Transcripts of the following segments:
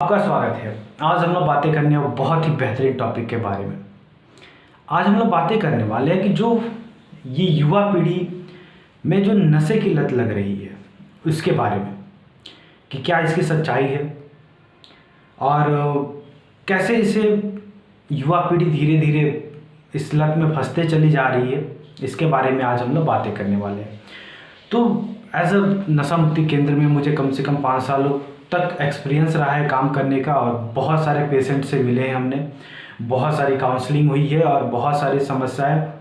आपका स्वागत है। आज हम लोग बातें करने वाले बहुत ही बेहतरीन टॉपिक के बारे में। आज हम लोग बातें करने वाले हैं कि जो ये युवा पीढ़ी में जो नशे की लत लग रही है उसके बारे में, कि क्या इसकी सच्चाई है और कैसे इसे युवा पीढ़ी धीरे धीरे इस लत में फंसते चली जा रही है। इसके बारे में आज हम लोग बातें करने वाले हैं। तो एज अ नशा मुक्ति केंद्र में मुझे कम से कम 5 सालों तक एक्सपीरियंस रहा है काम करने का, और बहुत सारे पेशेंट से मिले हैं हमने, बहुत सारी काउंसलिंग हुई है और बहुत सारी समस्याएं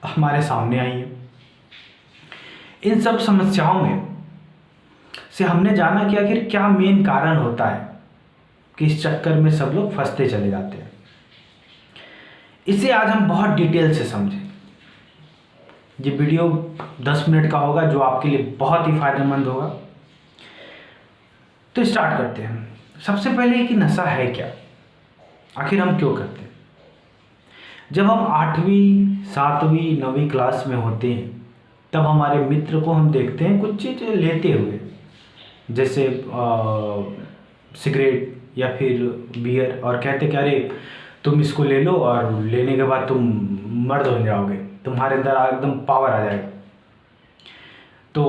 हमारे सामने आई हैं। इन सब समस्याओं में से हमने जाना कि आखिर क्या मेन कारण होता है कि इस चक्कर में सब लोग फंसते चले जाते हैं। इसे आज हम बहुत डिटेल से समझें। ये वीडियो 10 मिनट का होगा जो आपके लिए बहुत ही फायदेमंद होगा। तो स्टार्ट करते हैं। सबसे पहले कि नशा है क्या, आखिर हम क्यों करते हैं। जब हम 8वीं 7वीं 9वीं क्लास में होते हैं तब हमारे मित्र को हम देखते हैं कुछ चीज़ लेते हुए, जैसे सिगरेट या फिर बियर, और कहते कि अरे तुम इसको ले लो और लेने के बाद तुम मर्द हो जाओगे, तुम्हारे अंदर एकदम पावर आ जाएगा। तो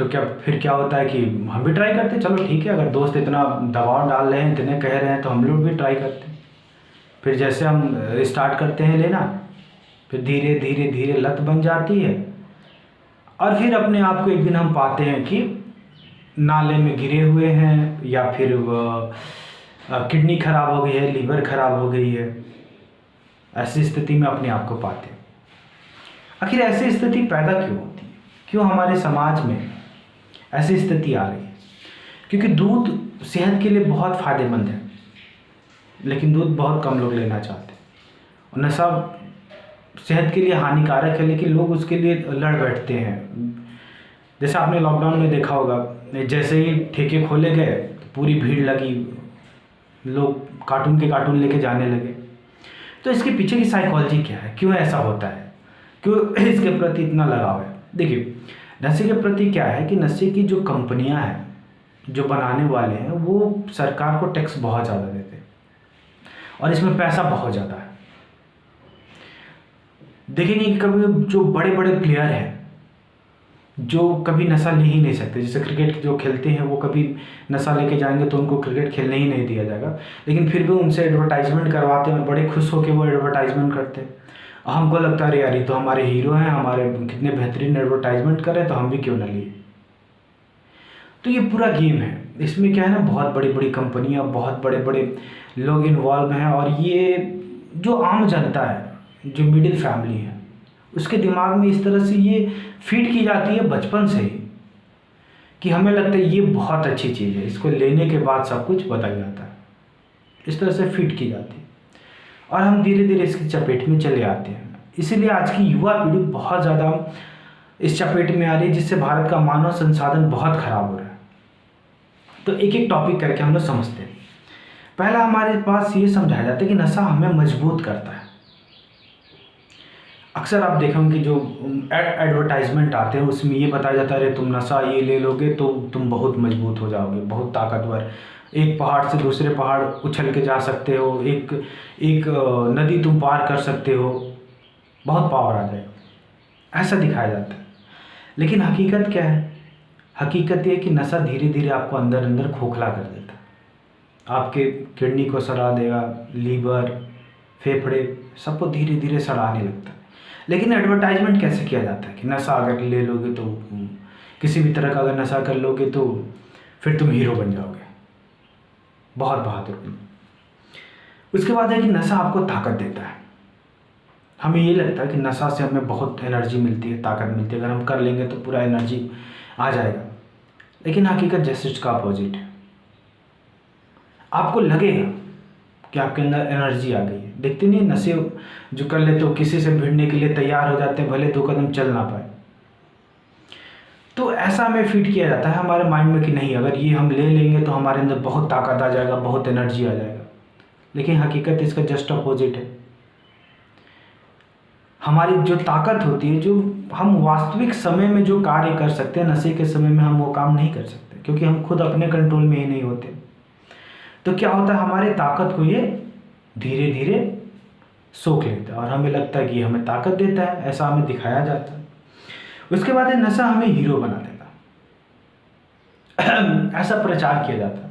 क्या फिर क्या होता है कि हम भी ट्राई करते हैं, चलो ठीक है, अगर दोस्त इतना दबाव डाल रहे हैं, इतने कह रहे हैं तो हम लोग भी ट्राई करते हैं। फिर जैसे हम स्टार्ट करते हैं लेना, फिर धीरे धीरे धीरे लत बन जाती है, और फिर अपने आप को एक दिन हम पाते हैं कि नाले में गिरे हुए हैं, या फिर किडनी खराब हो गई है, लीवर खराब हो गई है। ऐसी स्थिति में अपने आप को पाते हैं। आखिर ऐसी स्थिति पैदा क्यों होती है, क्यों हमारे समाज में ऐसी स्थिति आ रही है। क्योंकि दूध सेहत के लिए बहुत फ़ायदेमंद है, लेकिन दूध बहुत कम लोग लेना चाहते हैं। और नशा सेहत के लिए हानिकारक है, लेकिन लोग उसके लिए लड़ बैठते हैं। जैसे आपने लॉकडाउन में देखा होगा, जैसे ही ठेके खोले गए तो पूरी भीड़ लगी, लोग कार्टून के कार्टून लेके जाने लगे। तो इसके पीछे की साइकोलॉजी क्या है, क्यों ऐसा होता है, क्यों इसके प्रति इतना लगाव है। देखिए, नशे के प्रति क्या है कि नशे की जो कंपनियां हैं, जो बनाने वाले हैं, वो सरकार को टैक्स बहुत ज़्यादा देते हैं और इसमें पैसा बहुत ज़्यादा है। देखेंगे कि कभी जो बड़े बड़े प्लेयर हैं जो कभी नशा ले ही नहीं सकते, जैसे क्रिकेट जो खेलते हैं वो कभी नशा लेके जाएंगे तो उनको क्रिकेट खेलने ही नहीं दिया जाएगा, लेकिन फिर भी उनसे एडवर्टाइजमेंट करवाते हैं, बड़े खुश होकर वो एडवर्टाइजमेंट करते हैं। हमको लगता है अरे यार ये तो हमारे हीरो हैं, हमारे कितने बेहतरीन एडवर्टाइजमेंट कर रहे हैं, तो हम भी क्यों ना लिए। तो ये पूरा गेम है। इसमें क्या है ना, बहुत बड़ी बड़ी कंपनियां, बहुत बड़े बड़े लोग इन्वॉल्व हैं, और ये जो आम जनता है, जो मिडिल फैमिली है, उसके दिमाग में इस तरह से ये फीड की जाती है बचपन से ही कि हमें लगता है ये बहुत अच्छी चीज़ है, इसको लेने के बाद सब कुछ बदल जाता है। इस तरह से फीड की जाती है और हम धीरे धीरे इसकी चपेट में चले आते हैं। इसीलिए आज की युवा पीढ़ी बहुत ज़्यादा इस चपेट में आ रही है, जिससे भारत का मानव संसाधन बहुत खराब हो रहा है। तो एक एक टॉपिक करके हम लोग समझते हैं। पहला हमारे पास ये समझाया जाता है कि नशा हमें मजबूत करता है। अक्सर आप देखेंगे कि जो एडवर्टाइजमेंट आते हैं उसमें ये बताया जाता है अरे तुम नशा ये ले लोगे तो तुम बहुत मजबूत हो जाओगे, बहुत ताकतवर, एक पहाड़ से दूसरे पहाड़ उछल के जा सकते हो, एक नदी तुम पार कर सकते हो, बहुत पावर आ जाएगा, ऐसा दिखाया जाता है। लेकिन हकीकत क्या है, हकीकत ये है कि नशा धीरे धीरे आपको अंदर अंदर खोखला कर देता है। आपके किडनी को सड़ा देगा, लीवर, फेफड़े, सबको धीरे धीरे सड़ाने लगता है। लेकिन एडवर्टाइजमेंट कैसे किया जाता है कि नशा अगर ले लोगे तो, किसी भी तरह का अगर नशा कर लोगे तो फिर तुम हीरो बन जाओगे, बहुत बहादुर। उसके बाद है कि नशा आपको ताकत देता है। हमें ये लगता है कि नशा से हमें बहुत एनर्जी मिलती है, ताकत मिलती है, अगर हम कर लेंगे तो पूरा एनर्जी आ जाएगा। लेकिन हकीकत जस्ट इसका अपोजिट है। आपको लगेगा कि आपके अंदर एनर्जी आ गई है। देखते नहीं, नशे जो कर लेते हो किसी से भिड़ने के लिए तैयार हो जाते हैं, भले 2 कदम चल ना पाए। तो ऐसा हमें फीड किया जाता है हमारे माइंड में कि नहीं, अगर ये हम ले लेंगे तो हमारे अंदर बहुत ताकत आ जाएगा, बहुत एनर्जी आ जाएगा। लेकिन हकीकत इसका जस्ट अपोजिट है। हमारी जो ताकत होती है, जो हम वास्तविक समय में जो कार्य कर सकते हैं, नशे के समय में हम वो काम नहीं कर सकते, क्योंकि हम खुद अपने कंट्रोल में ही नहीं होते। तो क्या होता है, हमारे ताकत को ये धीरे धीरे सोख लेता है और हमें लगता है कि हमें ताकत देता है, ऐसा हमें दिखाया जाता है। उसके बाद नशा हमें हीरो बना देता है। ऐसा प्रचार किया जाता है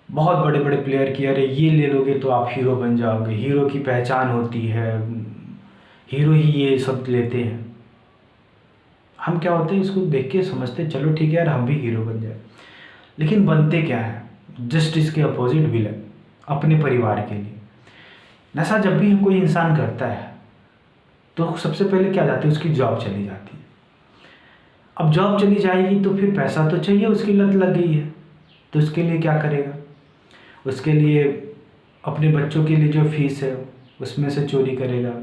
बहुत बड़े बड़े प्लेयर की, अरे ये ले लोगे तो आप हीरो बन जाओगे, हीरो की पहचान होती है, हीरो ही ये सब लेते हैं। हम क्या होते हैं, इसको देख के समझते हैं चलो ठीक है यार हम भी हीरो बन जाए, लेकिन बनते क्या है, जस्ट इसके अपोजिट विलन अपने परिवार के लिए। नशा जब भी कोई इंसान करता है तो सबसे पहले क्या जाती है, उसकी जॉब चली जाती है। अब जॉब चली जाएगी तो फिर पैसा तो चाहिए, उसकी लत लग गई है, तो उसके लिए क्या करेगा, उसके लिए अपने बच्चों के लिए जो फीस है उसमें से चोरी करेगा,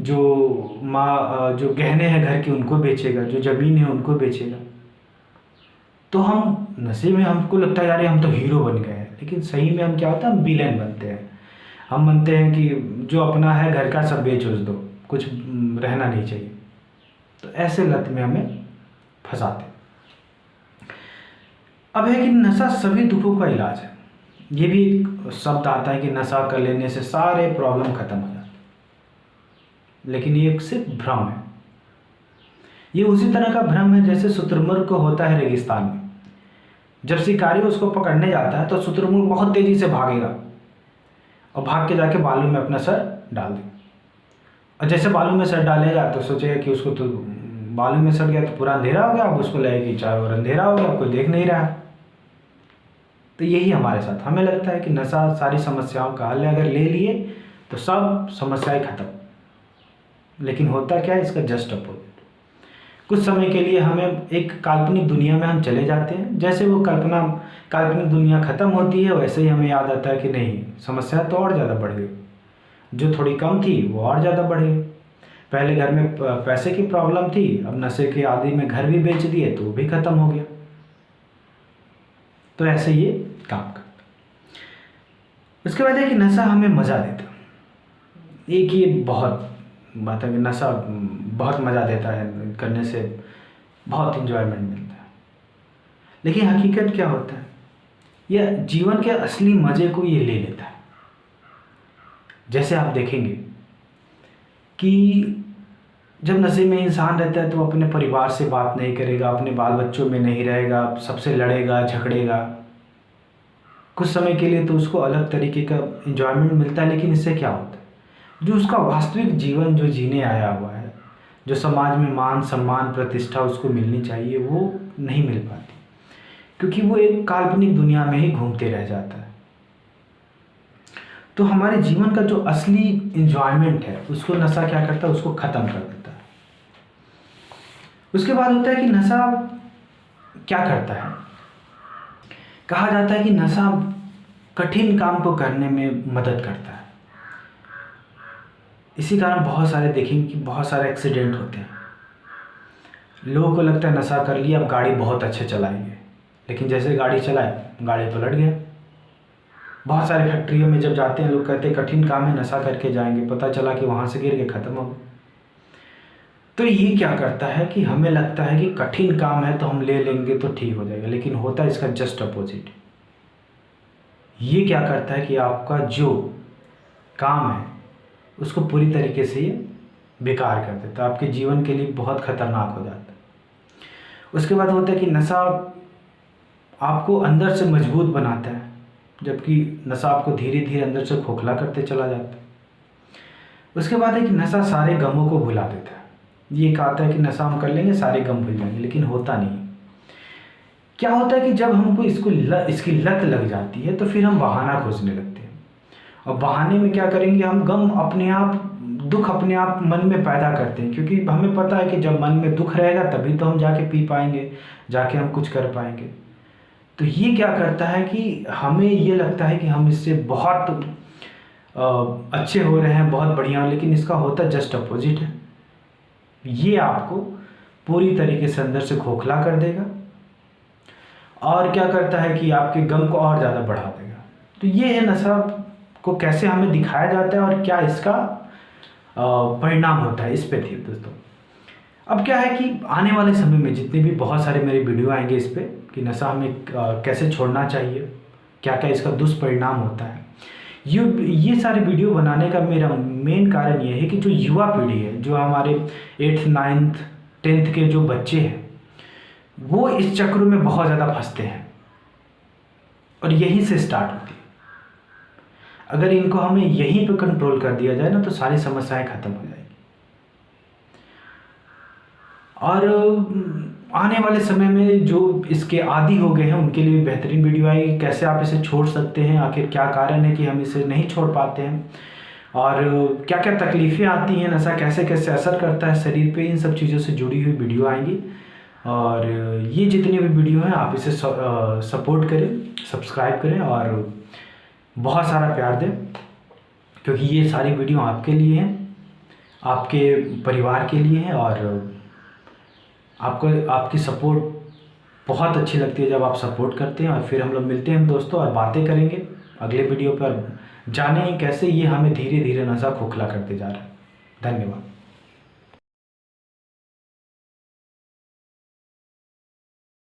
जो गहने हैं घर के उनको बेचेगा, जो ज़मीन है उनको बेचेगा। तो हम नशे में हमको लगता है यार हम तो हीरो बन गए हैं, लेकिन सही में हम क्या होता है, हम विलेन बनते हैं। हम बनते हैं कि जो अपना है घर का सब बेच उच दो, कुछ रहना नहीं चाहिए। तो ऐसे लत में हमें फंसाते। अब है कि नशा सभी दुखों का इलाज है। ये भी एक शब्द आता है कि नशा कर लेने से सारे प्रॉब्लम खत्म हो जाते हैं, लेकिन ये सिर्फ भ्रम है। ये उसी तरह का भ्रम है जैसे शुतुरमुर्ग को होता है रेगिस्तान में। जब शिकारी उसको पकड़ने जाता है तो शुतुरमुर्ग बहुत तेजी से भागेगा और भाग के जाके बालू में अपना सर डाल देगा। और जैसे बालू में सर डालेगा तो सोचेगा कि उसको तो बालू में सर गया तो पूरा अंधेरा हो गया, अब उसको लगेगा कि चारों ओर अंधेरा हो गया, कोई देख नहीं रहा। तो यही हमारे साथ, हमें लगता है कि नशा सारी समस्याओं का हल है, अगर ले लिए तो सब समस्याएं खत्म। लेकिन होता क्या है, इसका जस्ट अपोजिट। कुछ समय के लिए हमें एक काल्पनिक दुनिया में हम चले जाते हैं, जैसे वो काल्पनिक दुनिया खत्म होती है वैसे ही हमें याद आता है कि नहीं, समस्या तो और ज़्यादा बढ़ गई, जो थोड़ी कम थी वो और ज़्यादा बढ़ गई। पहले घर में पैसे की प्रॉब्लम थी, अब नशे के आदि में घर भी बेच दिए तो वो भी खत्म हो गया। तो ऐसे ये काम करता। उसके बाद है कि नशा हमें मज़ा देता। एक ये बहुत बात है कि नशा बहुत मज़ा देता है, करने से बहुत इन्जॉयमेंट मिलता है, लेकिन हकीकत क्या होता है, यह जीवन के असली मज़े को ये ले लेता है। जैसे आप देखेंगे कि जब नशे में इंसान रहता है तो अपने परिवार से बात नहीं करेगा, अपने बाल बच्चों में नहीं रहेगा, सबसे लड़ेगा झगड़ेगा। कुछ समय के लिए तो उसको अलग तरीके का एंजॉयमेंट मिलता है, लेकिन इससे क्या होता है, जो उसका वास्तविक जीवन जो जीने आया हुआ है, जो समाज में मान सम्मान प्रतिष्ठा उसको मिलनी चाहिए, वो नहीं मिल पाती, क्योंकि वो एक काल्पनिक दुनिया में ही घूमते रह जाता है। तो हमारे जीवन का जो असली एंजॉयमेंट है उसको नशा क्या करता है, उसको ख़त्म कर देता है। उसके बाद होता है कि नशा क्या करता है, कहा जाता है कि नशा कठिन काम को करने में मदद करता है। इसी कारण बहुत सारे देखेंगे कि बहुत सारे एक्सीडेंट होते हैं। लोगों को लगता है नशा कर लिया अब गाड़ी बहुत अच्छे चलाएंगे, लेकिन जैसे गाड़ी चलाए गाड़ी पलट गया। बहुत सारे फैक्ट्रियों में जब जाते हैं लोग कहते हैं कठिन काम है, नशा करके जाएंगे, पता चला कि वहाँ से गिर के ख़त्म हो गए। तो ये क्या करता है कि हमें लगता है कि कठिन काम है तो हम ले लेंगे तो ठीक हो जाएगा, लेकिन होता है इसका जस्ट अपोजिट। ये क्या करता है कि आपका जो काम है उसको पूरी तरीके से ये बेकार कर देता है, आपके जीवन के लिए बहुत ख़तरनाक हो जाता है। उसके बाद होता है कि नशा आपको अंदर से मजबूत बनाता है, जबकि नशा आपको धीरे धीरे अंदर से खोखला करते चला जाता है। उसके बाद है कि नशा सारे गमों को भुला देता है। ये कहता है कि नशा हम कर लेंगे सारे गम भूल जाएंगे, लेकिन होता नहीं। क्या होता है कि जब हमको इसकी लत लग जाती है तो फिर हम बहाना खोजने लगते हैं, और बहाने में क्या करेंगे, हम गम अपने आप, दुख अपने आप मन में पैदा करते हैं, क्योंकि हमें पता है कि जब मन में दुख रहेगा तभी तो हम जाके पी पाएंगे, जाके हम कुछ कर पाएंगे। तो ये क्या करता है कि हमें ये लगता है कि हम इससे बहुत अच्छे हो रहे हैं, बहुत बढ़िया, लेकिन इसका होता जस्ट अपोजिट है। ये आपको पूरी तरीके से अंदर से खोखला कर देगा और क्या करता है कि आपके गम को और ज़्यादा बढ़ा देगा। तो ये है नशा को कैसे हमें दिखाया जाता है और क्या इसका परिणाम होता है, इस पे थी दोस्तों। अब क्या है कि आने वाले समय में जितने भी बहुत सारे मेरे वीडियो आएंगे इस पे कि नशा हमें कैसे छोड़ना चाहिए, क्या क्या इसका दुष्परिणाम होता है। ये सारे वीडियो बनाने का मेरा मेन कारण ये है कि जो युवा पीढ़ी है, जो हमारे 8th 9th 10th के जो बच्चे हैं, वो इस चक्र में बहुत ज़्यादा फंसते हैं और यहीं से स्टार्ट होती है। अगर इनको हमें यहीं पे कंट्रोल कर दिया जाए ना तो सारी समस्याएं खत्म हो जाएगी। और आने वाले समय में जो इसके आदी हो गए हैं उनके लिए बेहतरीन वीडियो आएगी, कैसे आप इसे छोड़ सकते हैं, आखिर क्या कारण है कि हम इसे नहीं छोड़ पाते हैं, और क्या क्या तकलीफ़ें आती हैं, नशा कैसे कैसे असर करता है शरीर पे, इन सब चीज़ों से जुड़ी हुई वीडियो आएंगी। और ये जितनी भी वीडियो हैं आप इसे सपोर्ट करें, सब्सक्राइब करें और बहुत सारा प्यार दें, क्योंकि ये सारी वीडियो आपके लिए हैं, आपके परिवार के लिए हैं। और आपको आपकी सपोर्ट बहुत अच्छी लगती है जब आप सपोर्ट करते हैं। और फिर हम लोग मिलते हैं दोस्तों और बातें करेंगे अगले वीडियो पर, जानें कैसे ये हमें धीरे धीरे नशा खोखला करते जा रहा है। धन्यवाद।